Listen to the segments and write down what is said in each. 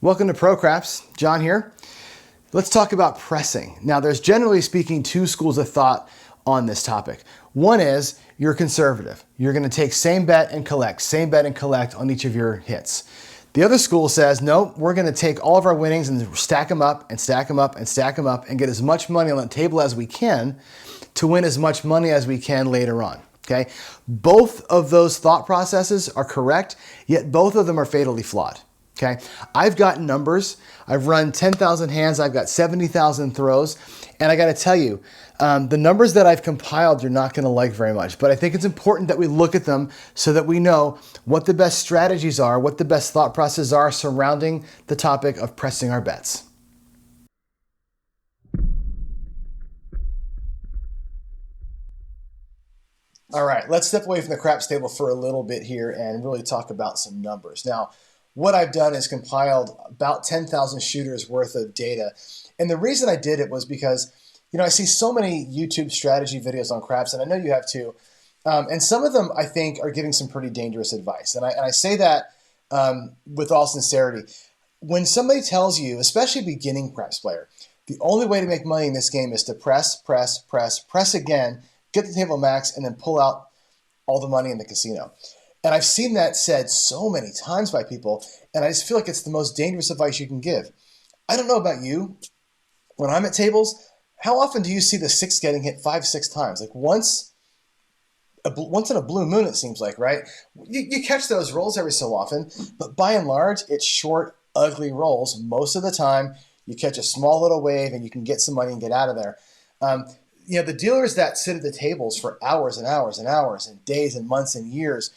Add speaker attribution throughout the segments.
Speaker 1: Welcome to Pro Craps. John here. Let's talk about pressing. Now, there's generally speaking two schools of thought on this topic. One is you're conservative. You're going to take same bet and collect on each of your hits. The other school says, no, we're going to take all of our winnings and stack them up and stack them up and stack them up and get as much money on the table as we can to win as much money as we can later on. Okay? Both of those thought processes are correct, yet both of them are fatally flawed. Okay, I've got numbers. I've run 10,000 hands. I've got 70,000 throws. And I got to tell you, the numbers that I've compiled, you're not going to like very much. But I think it's important that we look at them so that we know what the best strategies are, what the best thought processes are surrounding the topic of pressing our bets. All right, let's step away from the craps table for a little bit here and really talk about some numbers. Now, what I've done is compiled about 10,000 shooters worth of data. And the reason I did it was because, I see so many YouTube strategy videos on craps, and I know you have too. And some of them, I think, are giving some pretty dangerous advice. And I say that with all sincerity. When somebody tells you, especially a beginning craps player, the only way to make money in this game is to press again, get the table max, and then pull out all the money in the casino. And I've seen that said so many times by people, and I just feel like it's the most dangerous advice you can give. I don't know about you. When I'm at tables, how often do you see the six getting hit 5-6 times? Like once in a blue moon, it seems like, right? You catch those rolls every so often, but by and large, it's short, ugly rolls. Most of the time, you catch a small little wave and you can get some money and get out of there. The dealers that sit at the tables for hours and hours and hours and days and months and years,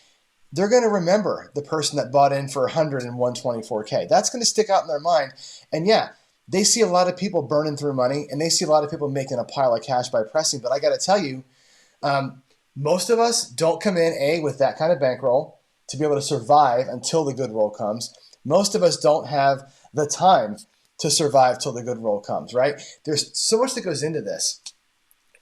Speaker 1: they're going to remember the person that bought in for 100 and 124K. That's going to stick out in their mind. And yeah, they see a lot of people burning through money, and they see a lot of people making a pile of cash by pressing. But I got to tell you, most of us don't come in, with that kind of bankroll to be able to survive until the good roll comes. Most of us don't have the time to survive till the good roll comes, right? There's so much that goes into this.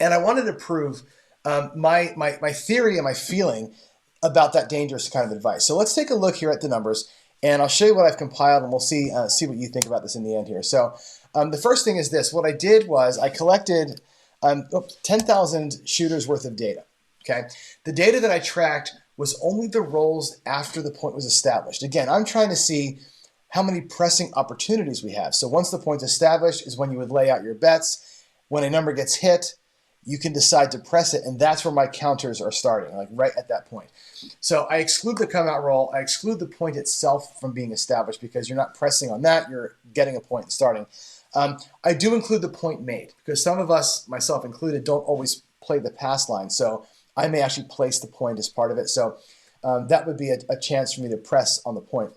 Speaker 1: And I wanted to prove my theory and my feeling about that dangerous kind of advice. So let's take a look here at the numbers, and I'll show you what I've compiled, and we'll see what you think about this in the end here. So the first thing is this. What I did was I collected 10,000 shooters worth of data. Okay, the data that I tracked was only the rolls after the point was established. Again, I'm trying to see how many pressing opportunities we have. So once the point's established is when you would lay out your bets. When a number gets hit, you can decide to press it, and that's where my counters are starting, like right at that point. So I exclude the come out roll. I exclude the point itself from being established because you're not pressing on that. You're getting a point and starting. I do include the point made because some of us, myself included, don't always play the pass line. So I may actually place the point as part of it. So that would be a chance for me to press on the point.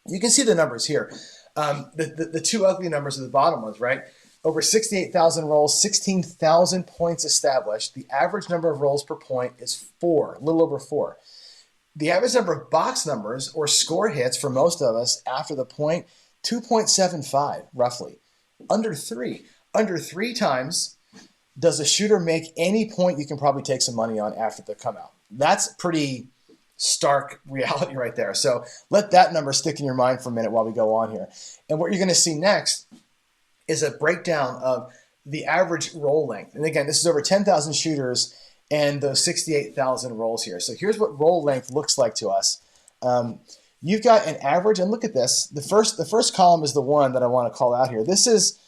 Speaker 1: You can see the numbers here. The two ugly numbers are the bottom ones, right? Over 68,000 rolls, 16,000 points established. The average number of rolls per point is 4, a little over 4. The average number of box numbers or score hits for most of us after the point, 2.75 roughly. Under 3. Under 3 times does a shooter make any point you can probably take some money on after the come out. That's pretty stark reality right there. So let that number stick in your mind for a minute while we go on here. And what you're going to see next is a breakdown of the average roll length. And again, this is over 10,000 shooters and those 68,000 rolls here. So here's what roll length looks like to us. You've got an average, and look at this. The first column is the one that I want to call out here. This is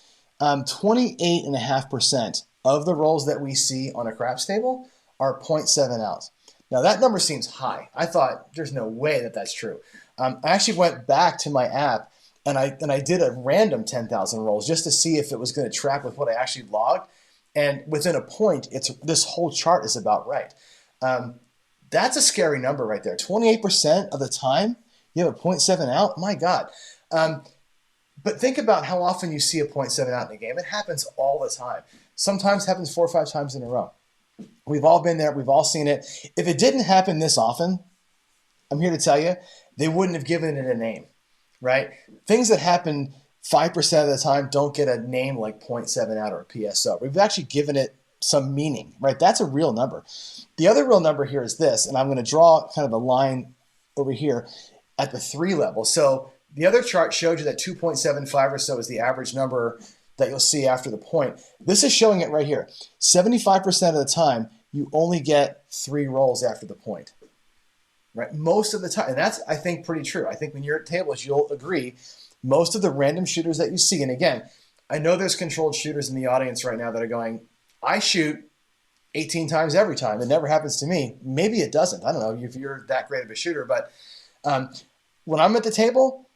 Speaker 1: 28.5% of the rolls that we see on a craps table are 0.7 ounce. Now that number seems high. I thought there's no way that that's true. I actually went back to my app and I did a random 10,000 rolls just to see if it was going to track with what I actually logged. And within a point, this whole chart is about right. That's a scary number right there. 28% of the time, you have a 0.7 out. My God. But think about how often you see a 0.7 out in a game. It happens all the time. Sometimes it happens 4 or 5 times in a row. We've all been there. We've all seen it. If it didn't happen this often, I'm here to tell you, they wouldn't have given it a name. Right? Things that happen 5% of the time don't get a name like 0.7 out or a PSO. We've actually given it some meaning, right? That's a real number. The other real number here is this, and I'm going to draw kind of a line over here at the 3 level. So the other chart showed you that 2.75 or so is the average number that you'll see after the point. This is showing it right here. 75% of the time, you only get 3 rolls after the point. Right? Most of the time, and that's, I think, pretty true. I think when you're at tables, you'll agree, most of the random shooters that you see, and again, I know there's controlled shooters in the audience right now that are going, I shoot 18 times every time. It never happens to me. Maybe it doesn't. I don't know if you're that great of a shooter, but when I'm at the table,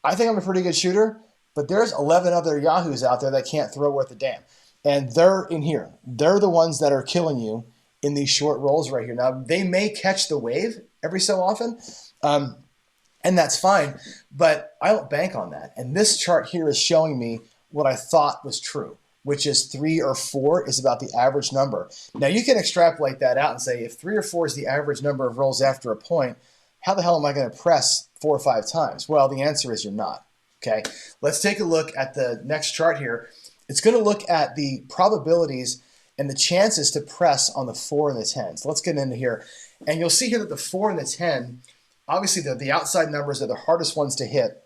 Speaker 1: I think I'm a pretty good shooter, but there's 11 other yahoos out there that can't throw worth a damn. And they're in here. They're the ones that are killing you in these short rolls right here. Now, they may catch the wave every so often, and that's fine, but I don't bank on that. And this chart here is showing me what I thought was true, which is 3 or 4 is about the average number. Now, you can extrapolate that out and say, if 3 or 4 is the average number of rolls after a point, how the hell am I going to press 4 or 5 times? Well, the answer is you're not. Okay, let's take a look at the next chart here. It's going to look at the probabilities and the chances to press on the 4 and the 10. So let's get into here. And you'll see here that the 4 and the 10, obviously the outside numbers are the hardest ones to hit.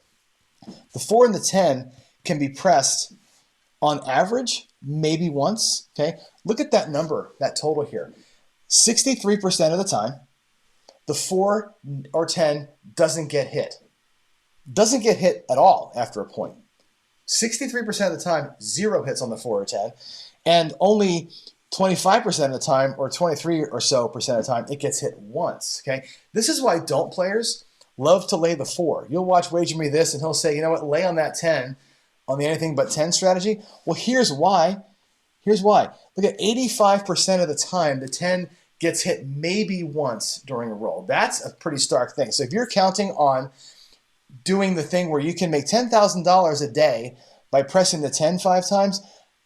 Speaker 1: The 4 and the 10 can be pressed on average, maybe once. Okay, look at that number, that total here. 63% of the time, the 4 or 10 doesn't get hit. Doesn't get hit at all after a point. 63% of the time, 0 hits on the 4 or 10, and only 25% of the time, or 23 or so percent of the time, it gets hit once. Okay, this is why don't players love to lay the 4. You'll watch Wager Me This, and he'll say, you know what, lay on that 10 on the anything but 10 strategy. Well, here's why. Here's why. Look at 85% of the time, the 10 gets hit maybe once during a roll. That's a pretty stark thing. So if you're counting on doing the thing where you can make $10,000 a day by pressing the 10 5 times,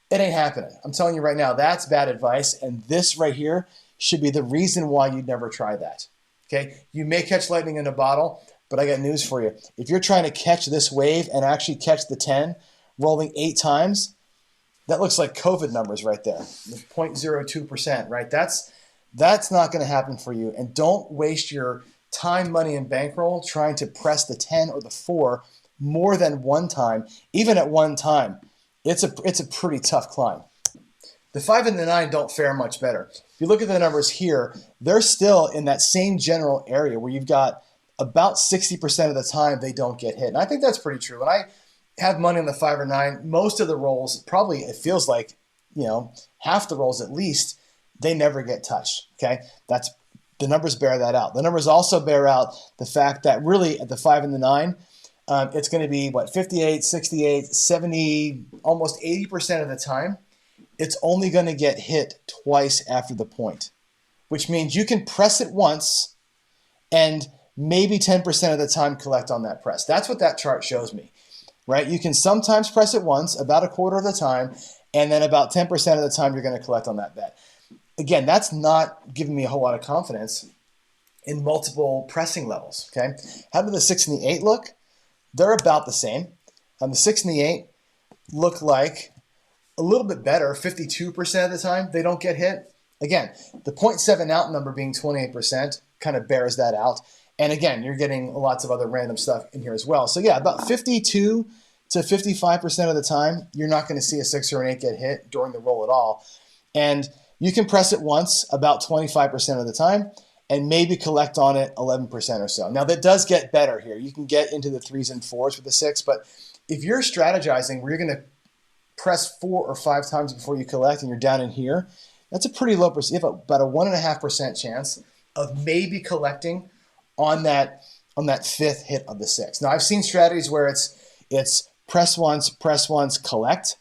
Speaker 1: it ain't happening. I'm telling you right now, that's bad advice. And this right here should be the reason why you'd never try that. Okay, you may catch lightning in a bottle, but I got news for you. If you're trying to catch this wave and actually catch the 10 rolling 8 times, that looks like COVID numbers right there. 0.02%, right? That's not going to happen for you. And don't waste your time, money, and bankroll trying to press the 10 or the 4 more than one time. Even at one time, it's a pretty tough climb. The 5 and the 9 don't fare much better. If you look at the numbers here, they're still in that same general area where you've got about 60% of the time they don't get hit. And I think that's pretty true. When I have money on the 5 or 9, most of the rolls, probably it feels like, half the rolls at least, they never get touched. Okay, the numbers bear that out. The numbers also bear out the fact that really at the 5 and the 9, it's going to be 58, 68, 70, almost 80% of the time. It's only going to get hit twice after the point, which means you can press it once and maybe 10% of the time collect on that press. That's what that chart shows me, right? You can sometimes press it once, about a quarter of the time, and then about 10% of the time you're going to collect on that bet. Again, that's not giving me a whole lot of confidence in multiple pressing levels, okay? How do the 6 and the 8 look? They're about the same. The 6 and the 8 look like a little bit better, 52% of the time they don't get hit. Again, the 0.7 out number being 28% kind of bears that out. And again, you're getting lots of other random stuff in here as well. So yeah, about 52 to 55% of the time, you're not going to see a 6 or an 8 get hit during the roll at all. And you can press it once about 25% of the time and maybe collect on it 11% or so. Now that does get better here. You can get into the 3s and 4s with the 6, but if you're strategizing where you're going to press 4 or 5 times before you collect and you're down in here, that's a pretty low percent. You have about a 1.5% chance of maybe collecting on that 5th hit of the 6. Now I've seen strategies where it's press once, collect,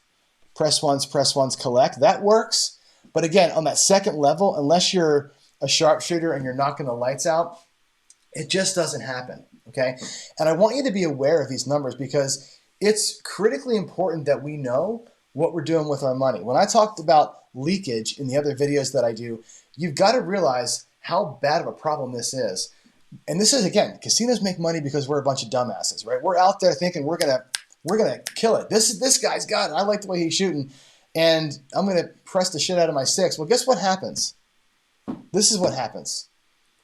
Speaker 1: press once, collect. That works. But again, on that second level, unless you're a sharpshooter and you're knocking the lights out, it just doesn't happen, okay? And I want you to be aware of these numbers because it's critically important that we know what we're doing with our money. When I talked about leakage in the other videos that I do, you've got to realize how bad of a problem this is. And this is, again, casinos make money because we're a bunch of dumbasses, right? We're out there thinking we're gonna kill it. This guy's got it. I like the way he's shooting, and I'm gonna press the shit out of my 6. Well, guess what happens? This is what happens.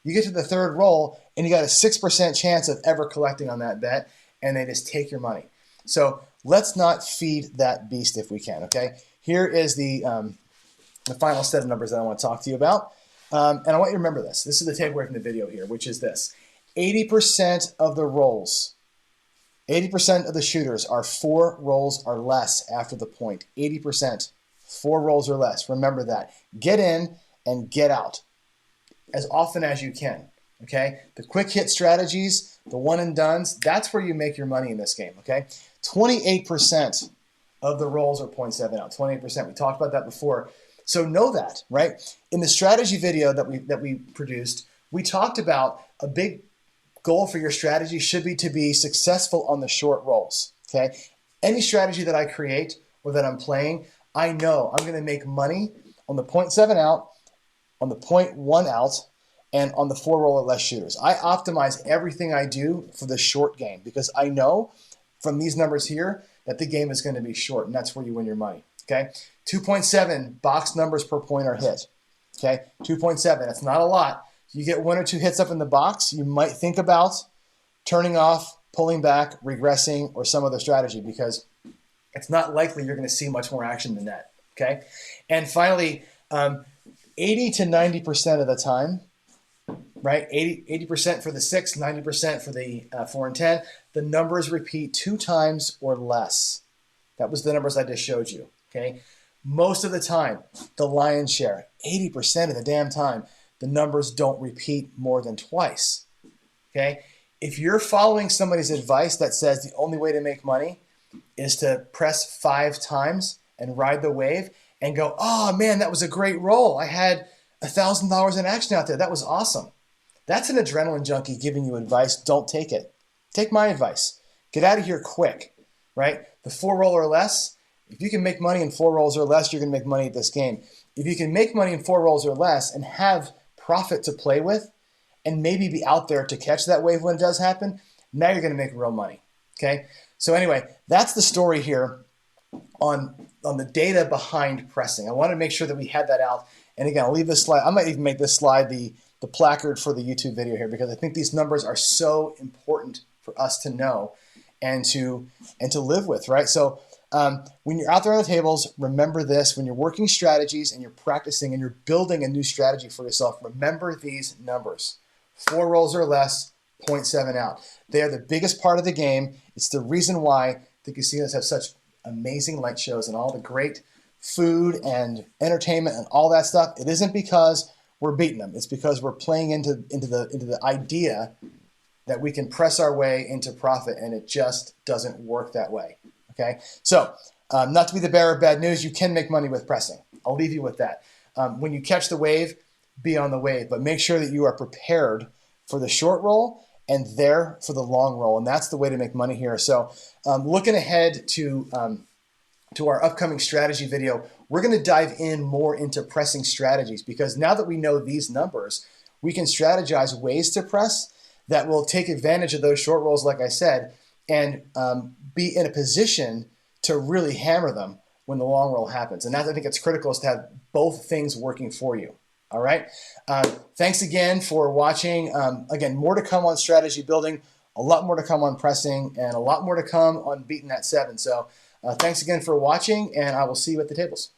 Speaker 1: You get to the 3rd roll, and you got a 6% chance of ever collecting on that bet. and they just take your money. So let's not feed that beast if we can, okay? Here is the final set of numbers that I want to talk to you about. And I want you to remember this. This is the takeaway from the video here, which is this. 80% of the rolls, 80% of the shooters are 4 rolls or less after the point. 80%, 4 rolls or less. Remember that. Get in and get out as often as you can, okay? The quick hit strategies, the one and dones, that's where you make your money in this game, okay? 28% of the rolls are 0.7 out, 28%. We talked about that before. So know that, right? In the strategy video that we produced, we talked about a big goal for your strategy should be to be successful on the short rolls, okay? Any strategy that I create or that I'm playing, I know I'm going to make money on the 0.7 out, on the 0.1 out, and on the 4 roll or less shooters. I optimize everything I do for the short game because I know from these numbers here that the game is going to be short, and that's where you win your money, okay? 2.7 box numbers per point are hit, okay? 2.7, that's not a lot. You get 1 or 2 hits up in the box, you might think about turning off, pulling back, regressing, or some other strategy because it's not likely you're going to see much more action than that, okay? And finally, 80 to 90% of the time, right? 80% for the 6, 90% for the 4 and 10. The numbers repeat 2 times or less. That was the numbers I just showed you, okay? Most of the time, the lion's share, 80% of the damn time, the numbers don't repeat more than twice, okay? If you're following somebody's advice that says the only way to make money is to press 5 times and ride the wave and go, oh man, that was a great roll. I had $1,000 in action out there. That was awesome. That's an adrenaline junkie giving you advice. Don't take it. Take my advice. Get out of here quick, right? The 4 roll or less, if you can make money in 4 rolls or less, you're going to make money at this game. If you can make money in 4 rolls or less and have profit to play with and maybe be out there to catch that wave when it does happen, now you're going to make real money, okay? So anyway, that's the story here on the data behind pressing. I wanted to make sure that we had that out. And again, I'll leave this slide. I might even make this slide the placard for the YouTube video here because I think these numbers are so important for us to know and to live with, right? So when you're out there on the tables, remember this. When you're working strategies and you're practicing and you're building a new strategy for yourself, remember these numbers. 4 rolls or less, 0.7 out. They are the biggest part of the game. It's the reason why the casinos have such amazing light shows and all the great food and entertainment and all that stuff. It isn't because we're beating them. It's because we're playing into the idea that we can press our way into profit, and it just doesn't work that way. Okay, so not to be the bearer of bad news, you can make money with pressing. I'll leave you with that. When you catch the wave, be on the wave, but make sure that you are prepared for the short roll and there for the long roll, and that's the way to make money here. So looking ahead to our upcoming strategy video, we're going to dive in more into pressing strategies because now that we know these numbers, we can strategize ways to press that will take advantage of those short rolls, like I said, and be in a position to really hammer them when the long roll happens. And that's, I think it's critical, is to have both things working for you. All right. Thanks again for watching. Again, more to come on strategy building, a lot more to come on pressing, and a lot more to come on beating that 7. So thanks again for watching, and I will see you at the tables.